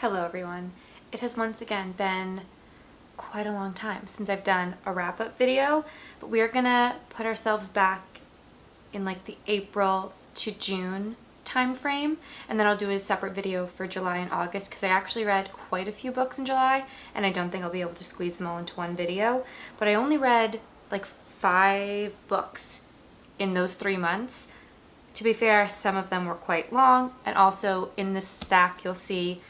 Hello everyone. It has once again been quite a long time since I've done a wrap-up video, but we are gonna put ourselves back in like the April to June time frame, and then I'll do a separate video for July and August because I actually read quite a few books in July and I don't think I'll be able to squeeze them all into one video, but I only read like 5 books in those 3 months. To be fair, some of them were quite long, and also in this stack you'll see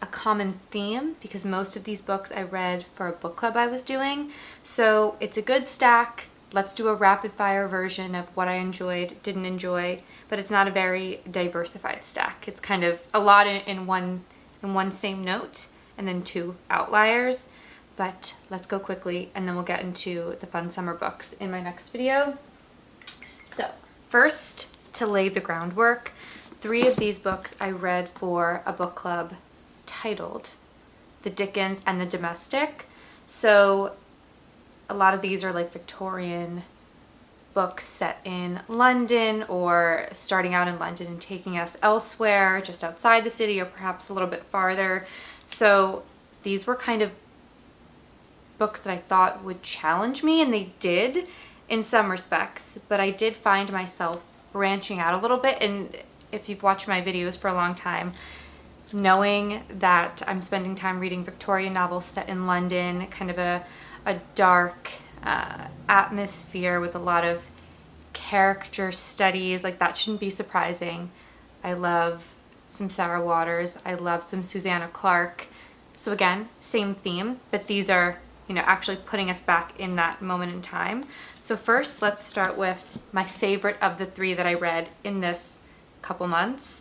a common theme because most of these books I read for a book club I was doing. So it's a good stack. Let's do a rapid fire version of what I enjoyed, didn't enjoy, but it's not a very diversified stack. It's kind of a lot in one same note and then 2 outliers. But let's go quickly and then we'll get into the fun summer books in my next video. So first, to lay the groundwork, 3 of these books I read for a book club titled The Dickens and the Domestic. So a lot of these are like Victorian books set in London or starting out in London and taking us elsewhere, just outside the city or perhaps a little bit farther. So these were kind of books that I thought would challenge me, and they did in some respects, but I did find myself branching out a little bit. And if you've watched my videos for a long time, knowing that I'm spending time reading Victorian novels set in London, kind of a dark atmosphere with a lot of character studies, like that shouldn't be surprising. I love some Sarah Waters, I love some Susanna Clarke. So again, same theme, but these are, you know, actually putting us back in that moment in time. So first, let's start with my favorite of the 3 that I read in this couple months,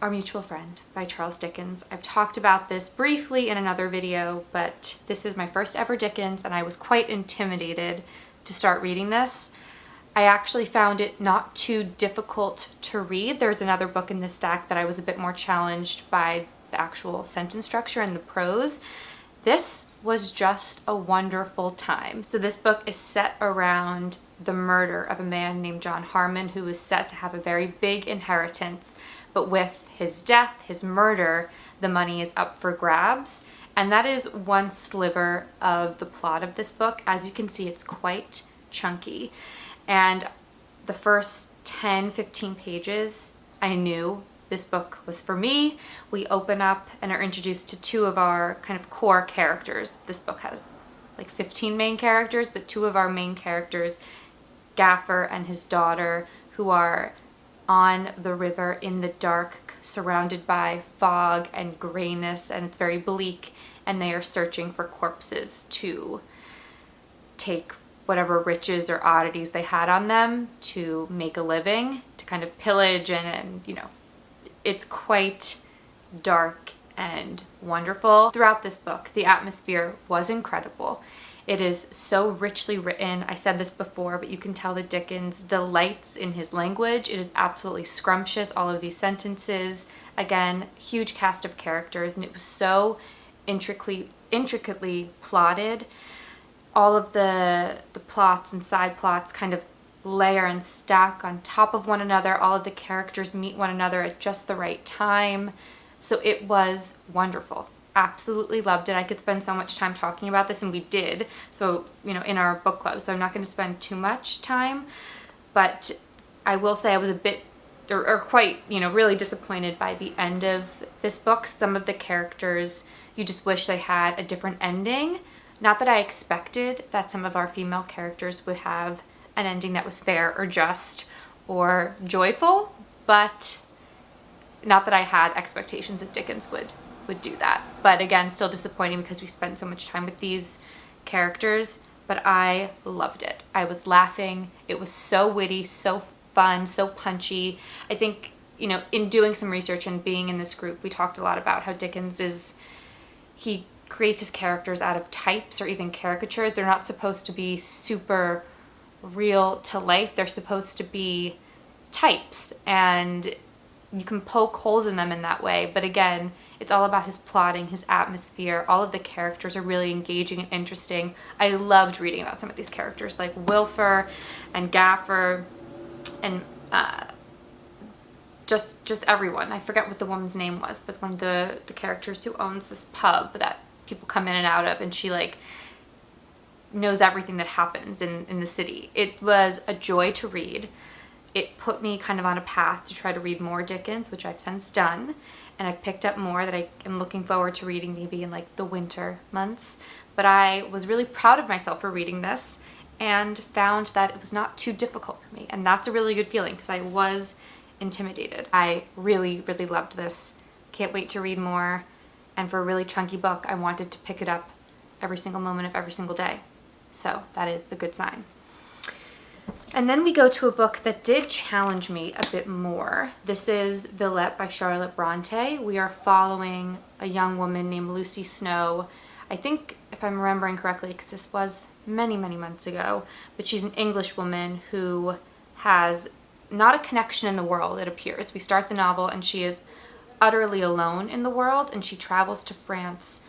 Our Mutual Friend by Charles Dickens. I've talked about this briefly in another video, but this is my first ever Dickens and I was quite intimidated to start reading this. I actually found it not too difficult to read. There's another book in this stack that I was a bit more challenged by the actual sentence structure and the prose. This was just a wonderful time. So this book is set around the murder of a man named John Harmon, who was set to have a very big inheritance, but with his death, his murder, the money is up for grabs. And that is one sliver of the plot of this book. As you can see, it's quite chunky. And the first 10-15 pages, I knew this book was for me. We open up and are introduced to 2 of our kind of core characters. This book has like 15 main characters, but 2 of our main characters, Gaffer and his daughter, who are on the river in the dark, surrounded by fog and grayness, and it's very bleak, and they are searching for corpses to take whatever riches or oddities they had on them to make a living, to kind of pillage, and you know, it's quite dark and wonderful. Throughout this book, the atmosphere was incredible. It is so richly written. I said this before, but you can tell that Dickens delights in his language. It is absolutely scrumptious, all of these sentences. Again, huge cast of characters, and it was so intricately plotted. All of the plots and side plots kind of layer and stack on top of one another. All of the characters meet one another at just the right time. So it was wonderful. Absolutely loved it. I could spend so much time talking about this, and we did. So, you know, in our book club. So I'm not going to spend too much time, but I will say I was a bit or quite, you know, really disappointed by the end of this book. Some of the characters, you just wish they had a different ending. Not that I expected that some of our female characters would have an ending that was fair or just or joyful, but not that I had expectations that Dickens would do that. But again, still disappointing because we spent so much time with these characters, but I loved it. I was laughing. It was so witty, so fun, so punchy. I think, you know, in doing some research and being in this group, we talked a lot about how Dickens he creates his characters out of types or even caricatures. They're not supposed to be super real to life. They're supposed to be types, and you can poke holes in them in that way. But again, it's all about his plotting, his atmosphere. All of the characters are really engaging and interesting. I loved reading about some of these characters like Wilfer and Gaffer and just everyone. I forget what the woman's name was, but one of the characters who owns this pub that people come in and out of, and she like knows everything that happens in the city. It was a joy to read. It put me kind of on a path to try to read more Dickens, which I've since done, and I've picked up more that I am looking forward to reading maybe in like the winter months. But I was really proud of myself for reading this and found that it was not too difficult for me, and that's a really good feeling because I was intimidated. I really, really loved this. Can't wait to read more, and for a really chunky book, I wanted to pick it up every single moment of every single day. So that is a good sign. And then we go to a book that did challenge me a bit more. This is Villette by Charlotte Bronte. We are following a young woman named Lucy Snow. I think, if I'm remembering correctly, because this was many, many months ago, but she's an English woman who has not a connection in the world, it appears. We start the novel and she is utterly alone in the world, and she travels to France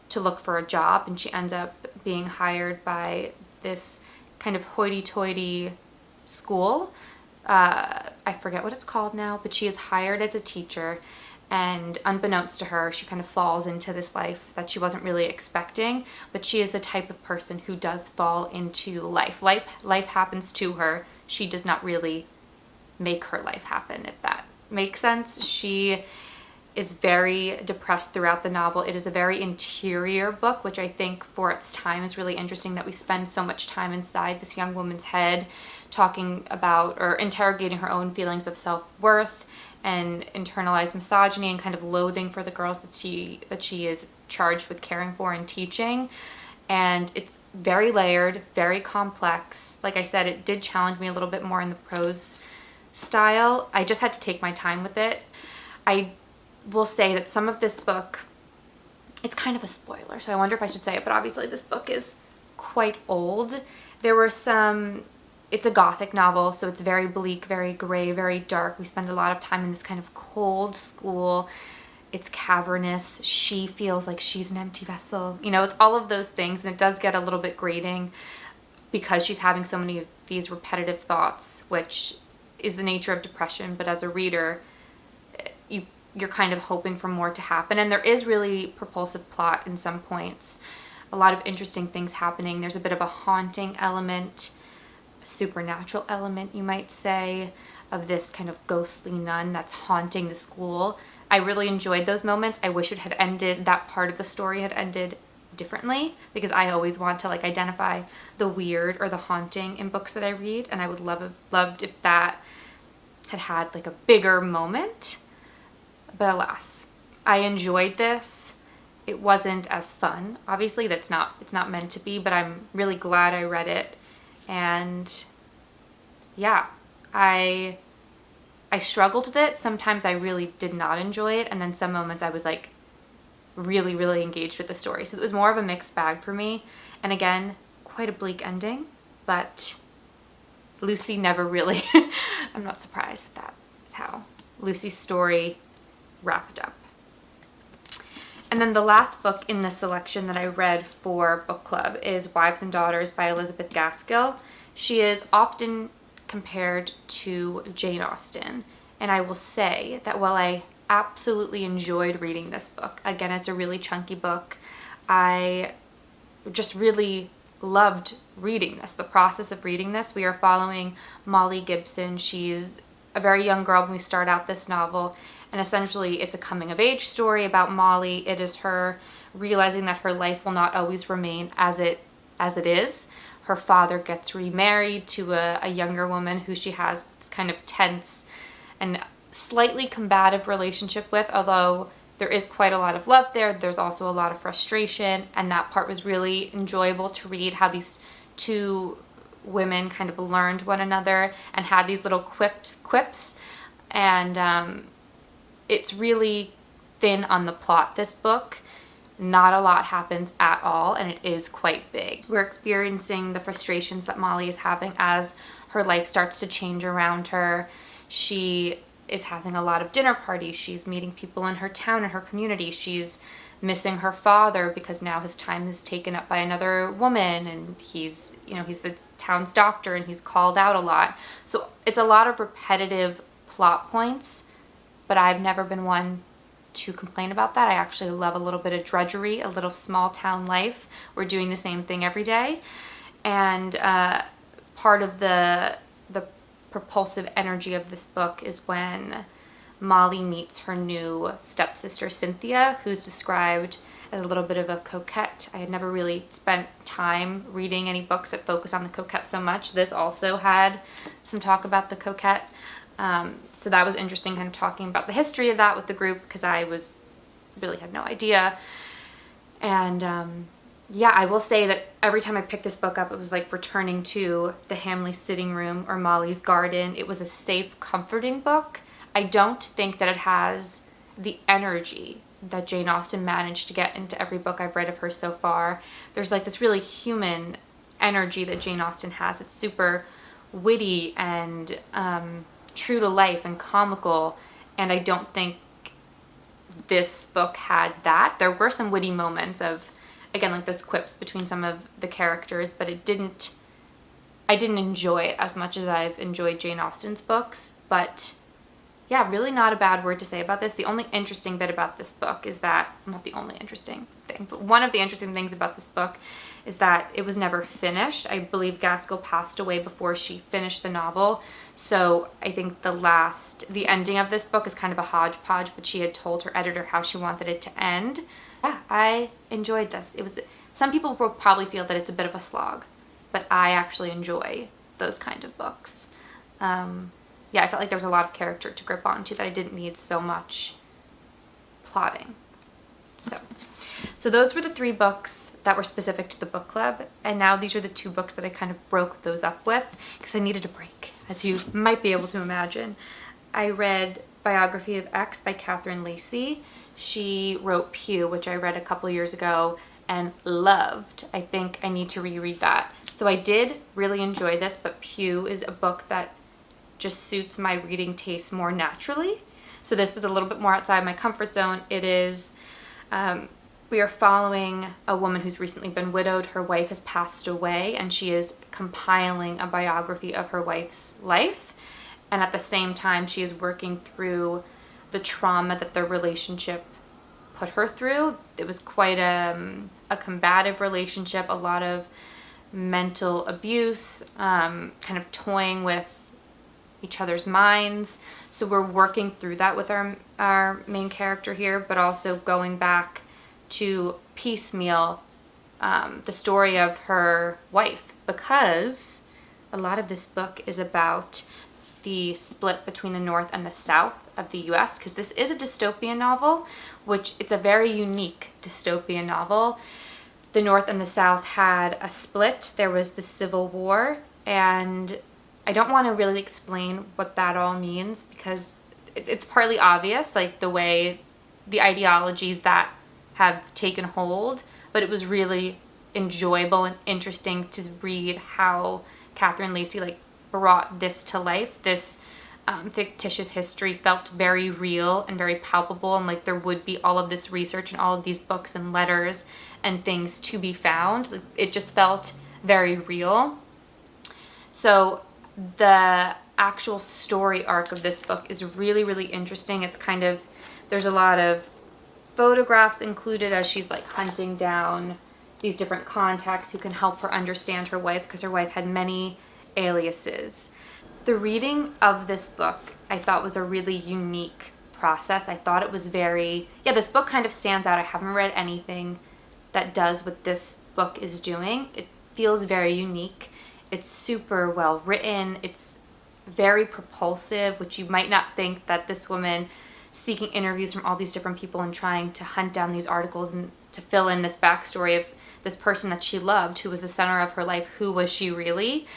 to look for a job, and she ends up being hired by this kind of hoity-toity school. I forget what it's called now, but she is hired as a teacher, and unbeknownst to her, she kind of falls into this life that she wasn't really expecting, but she is the type of person who does fall into life. Life happens to her. She does not really make her life happen, if that makes sense. She is very depressed throughout the novel. It is a very interior book, which I think for its time is really interesting, that we spend so much time inside this young woman's head talking about or interrogating her own feelings of self-worth and internalized misogyny and kind of loathing for the girls that she is charged with caring for and teaching. And it's very layered, very complex. Like I said, it did challenge me a little bit more in the prose style. I just had to take my time with it. I will say that some of this book, it's kind of a spoiler, so I wonder if I should say it, but obviously this book is quite old. There were some, it's a gothic novel, so it's very bleak, very gray, very dark. We spend a lot of time in this kind of cold school. It's cavernous. She feels like she's an empty vessel. You know, it's all of those things, and it does get a little bit grating because she's having so many of these repetitive thoughts, which is the nature of depression. But as a reader, you're kind of hoping for more to happen, and there is really propulsive plot in some points. A lot of interesting things happening. There's a bit of a haunting element, a supernatural element, you might say, of this kind of ghostly nun that's haunting the school. I really enjoyed those moments. I wish it had ended, that part of the story had ended differently, because I always want to like identify the weird or the haunting in books that I read, and I would loved if that had like a bigger moment. But alas, I enjoyed this. It wasn't as fun. Obviously, it's not meant to be, but I'm really glad I read it. And yeah, I struggled with it. Sometimes I really did not enjoy it, and then some moments I was like really, really engaged with the story. So it was more of a mixed bag for me. And again, quite a bleak ending, but Lucy never really, I'm not surprised that is how Lucy's story wrapped up. And then the last book in this selection that I read for book club is Wives and Daughters by Elizabeth Gaskell. She is often compared to Jane Austen, and I will say that while I absolutely enjoyed reading this book, again, it's a really chunky book, I just really loved reading this, the process of reading this. We are following Molly Gibson. She's a very young girl when we start out this novel, and essentially it's a coming of age story about Molly. It is her realizing that her life will not always remain as it is. Her father gets remarried to a younger woman who she has this kind of tense and slightly combative relationship with, although there is quite a lot of love there. There's also a lot of frustration, and that part was really enjoyable to read, how these two women kind of learned one another and had these little quips, and it's really thin on the plot, this book. Not a lot happens at all, and it is quite big. We're experiencing the frustrations that Molly is having as her life starts to change around her. She is having a lot of dinner parties. She's meeting people in her town and her community. She's missing her father because now his time is taken up by another woman, and he's the town's doctor and he's called out a lot. So it's a lot of repetitive plot points but I've never been one to complain about that. I actually love a little bit of drudgery, a little small town life. We're doing the same thing every day. And part of the propulsive energy of this book is when Molly meets her new stepsister Cynthia, who's described as a little bit of a coquette. I had never really spent time reading any books that focus on the coquette so much. This also had some talk about the coquette. So that was interesting, kind of talking about the history of that with the group, because I really had no idea. And yeah, I will say that every time I picked this book up, it was like returning to the Hamley sitting room or Molly's garden. It was a safe, comforting book. I don't think that it has the energy that Jane Austen managed to get into every book I've read of her so far. There's like this really human energy that Jane Austen has. It's super witty and true to life and comical, and I don't think this book had that. There were some witty moments of, again, like those quips between some of the characters, but I didn't enjoy it as much as I've enjoyed Jane Austen's books. But yeah, really not a bad word to say about this. The only interesting bit about this book is that, not the only interesting thing, but one of the interesting things about this book is that it was never finished. I believe Gaskell passed away before she finished the novel. So I think the ending of this book is kind of a hodgepodge, but she had told her editor how she wanted it to end. Yeah, I enjoyed this. Some people will probably feel that it's a bit of a slog, but I actually enjoy those kind of books. Yeah, I felt like there was a lot of character to grip onto that I didn't need so much plotting. So those were the 3 books that were specific to the book club, and now these are the 2 books that I kind of broke those up with because I needed a break, as you might be able to imagine. I read Biography of X by Catherine Lacey. She wrote Pew, which I read a couple years ago and loved. I think I need to reread that. So I did really enjoy this, but Pew is a book that just suits my reading taste more naturally. So this was a little bit more outside my comfort zone. It is, we are following a woman who's recently been widowed. Her wife has passed away, and she is compiling a biography of her wife's life. And at the same time, she is working through the trauma that their relationship put her through. It was quite a combative relationship, a lot of mental abuse, kind of toying with each other's minds. So we're working through that with our main character here, but also going back to piecemeal the story of her wife, because a lot of this book is about the split between the North and the South of the US, because this is a dystopian novel, which it's a very unique dystopian novel. The North and the South had a split. There was the Civil War, and I don't want to really explain what that all means because it's partly obvious, like the way the ideologies that have taken hold, but it was really enjoyable and interesting to read how Catherine Lacey brought this to life. This fictitious history felt very real and very palpable, and there would be all of this research and all of these books and letters and things to be found. It just felt very real. So the actual story arc of this book is really, really interesting. It's there's a lot of photographs included as she's hunting down these different contacts who can help her understand her wife, because her wife had many aliases. The reading of this book I thought was a really unique process. I thought it was this book kind of stands out. I haven't read anything that does what this book is doing. It feels very unique. It's super well written. It's very propulsive, which you might not think that this woman seeking interviews from all these different people and trying to hunt down these articles and to fill in this backstory of this person that she loved, who was the center of her life. Who was she really?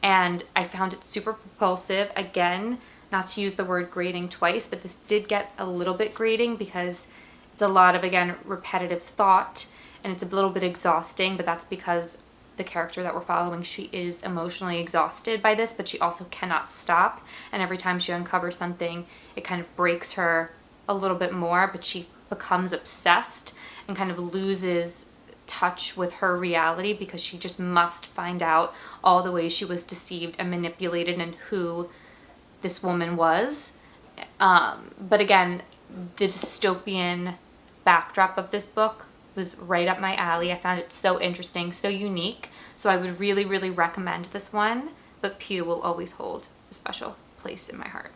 And I found it super propulsive. Again, not to use the word grating twice, but this did get a little bit grating because it's a lot of, again, repetitive thought, and it's a little bit exhausting, but that's because the character that we're following, she is emotionally exhausted by this, but she also cannot stop. And every time she uncovers something, it kind of breaks her a little bit more, but she becomes obsessed and kind of loses touch with her reality because she just must find out all the ways she was deceived and manipulated and who this woman was. But again, the dystopian backdrop of this book was right up my alley. I found it so interesting, so unique. So I would really, really recommend this one, but Pew will always hold a special place in my heart.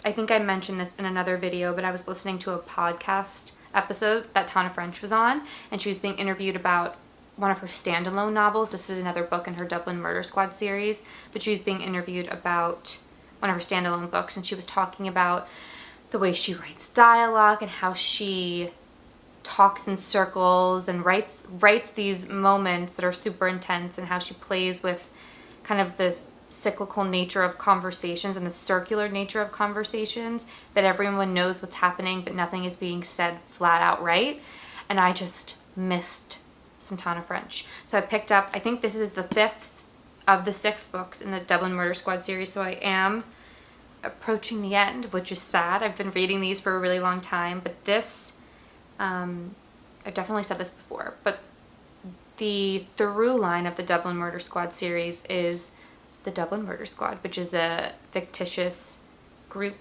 I think I mentioned this in another video, but I was listening to a podcast episode that Tana French was on, and she was being interviewed about one of her standalone novels. This is another book in her Dublin Murder Squad series, but she was being interviewed about one of her standalone books, and she was talking about the way she writes dialogue and how she talks in circles and writes these moments that are super intense, and how she plays with kind of this cyclical nature of conversations and the circular nature of conversations, that everyone knows what's happening but nothing is being said flat out right. And I just missed some Tana French. So I picked up, I think this is the 5th of the 6 books in the Dublin Murder Squad series, so I am approaching the end, which is sad. I've been reading these for a really long time, but this, I've definitely said this before, but the through line of the Dublin Murder Squad series is the Dublin Murder Squad, which is a fictitious group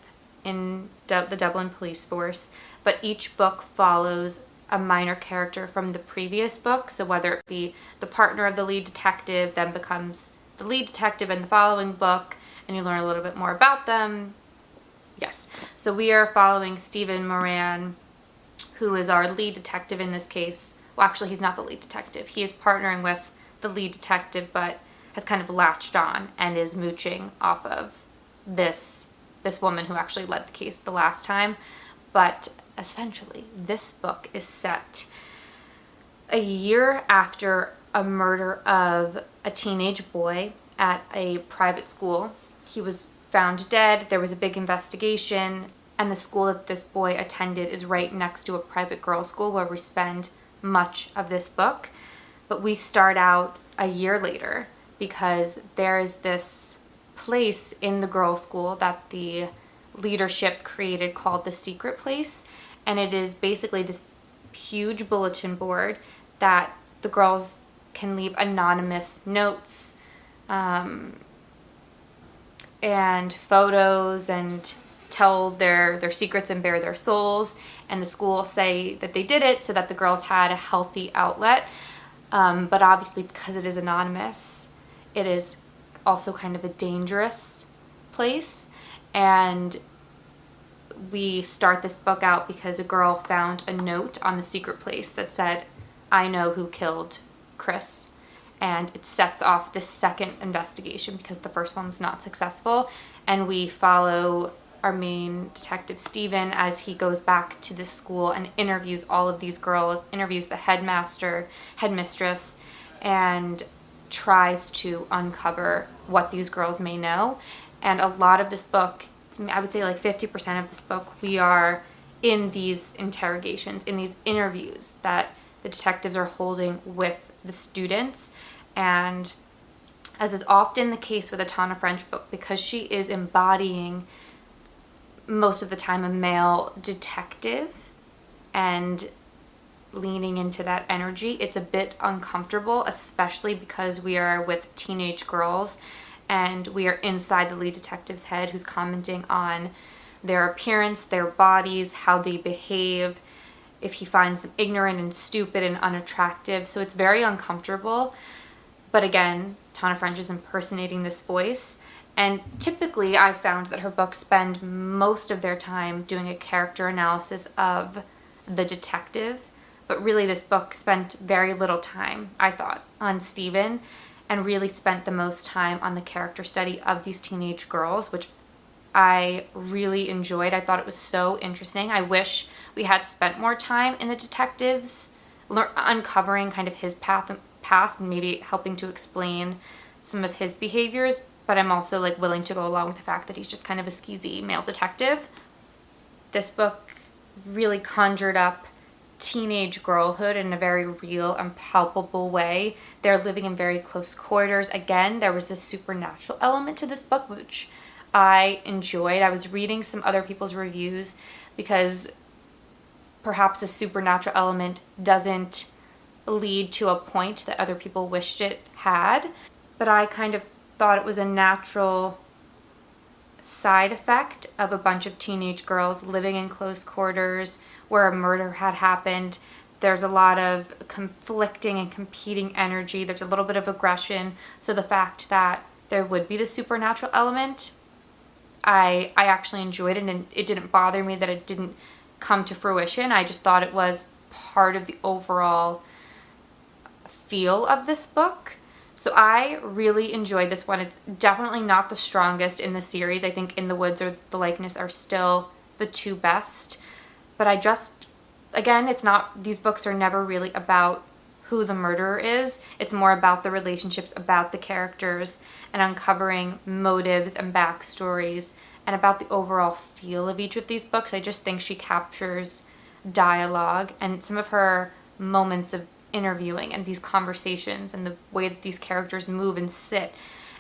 in the Dublin police force, but each book follows a minor character from the previous book. So whether it be the partner of the lead detective then becomes the lead detective in the following book, and you learn a little bit more about them. Yes. So we are following Stephen Moran, who is our lead detective in this case. Well, actually, he's not the lead detective. He is partnering with the lead detective, but has kind of latched on and is mooching off of this woman who actually led the case the last time. But essentially, this book is set a year after a murder of a teenage boy at a private school. He was found dead. There was a big investigation, and the school that this boy attended is right next to a private girls' school where we spend much of this book. But we start out a year later because there is this place in the girls' school that the leadership created called the Secret Place, and it is basically this huge bulletin board that the girls can leave anonymous notes and photos and tell their secrets and bare their souls, and the school say that they did it so that the girls had a healthy outlet, but obviously because it is anonymous, it is also kind of a dangerous place. And we start this book out because a girl found a note on the Secret Place that said, "I know who killed Chris." And it sets off this second investigation because the first one was not successful. And we follow our main detective, Stephen, as he goes back to the school and interviews all of these girls, interviews the headmistress, and tries to uncover what these girls may know. And a lot of this book, I would say like 50% of this book, we are in these interrogations, in these interviews that the detectives are holding with the students. And as is often the case with a Tana French book, because she is embodying most of the time a male detective and leaning into that energy, it's a bit uncomfortable, especially because we are with teenage girls and we are inside the lead detective's head, who's commenting on their appearance, their bodies, how they behave, if he finds them ignorant and stupid and unattractive. So it's very uncomfortable. But again, Tana French is impersonating this voice. And typically I've found that her books spend most of their time doing a character analysis of the detective. But really this book spent very little time, I thought, on Stephen, and really spent the most time on the character study of these teenage girls, which I really enjoyed. I thought it was so interesting. I wish we had spent more time in the detectives, uncovering kind of his past and maybe helping to explain some of his behaviors, but I'm also like willing to go along with the fact that he's just kind of a skeezy male detective. This book really conjured up teenage girlhood in a very real and palpable way. They're living in very close quarters. Again, there was this supernatural element to this book, which I enjoyed. I was reading some other people's reviews because perhaps a supernatural element doesn't lead to a point that other people wished it had, but I kind of thought it was a natural side effect of a bunch of teenage girls living in close quarters where a murder had happened. There's a lot of conflicting and competing energy. There's a little bit of aggression. So the fact that there would be the supernatural element, I actually enjoyed it, and it didn't bother me that it didn't come to fruition. I just thought it was part of the overall feel of this book. So I really enjoyed this one. It's definitely not the strongest in the series. I think In the Woods or The Likeness are still the two best. But I just, again, it's not, these books are never really about who the murderer is. It's more about the relationships, about the characters, and uncovering motives and backstories, and about the overall feel of each of these books. I just think she captures dialogue and some of her moments of interviewing and these conversations and the way that these characters move and sit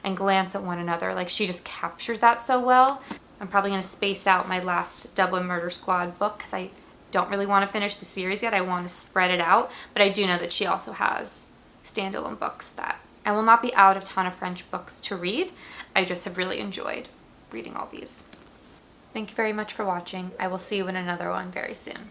and glance at one another. Like, she just captures that so well. I'm probably going to space out my last Dublin Murder Squad book because I don't really want to finish the series yet. I want to spread it out, but I do know that she also has standalone books that I will not be out of Tana French books to read. I just have really enjoyed reading all these. Thank you very much for watching. I will see you in another one very soon.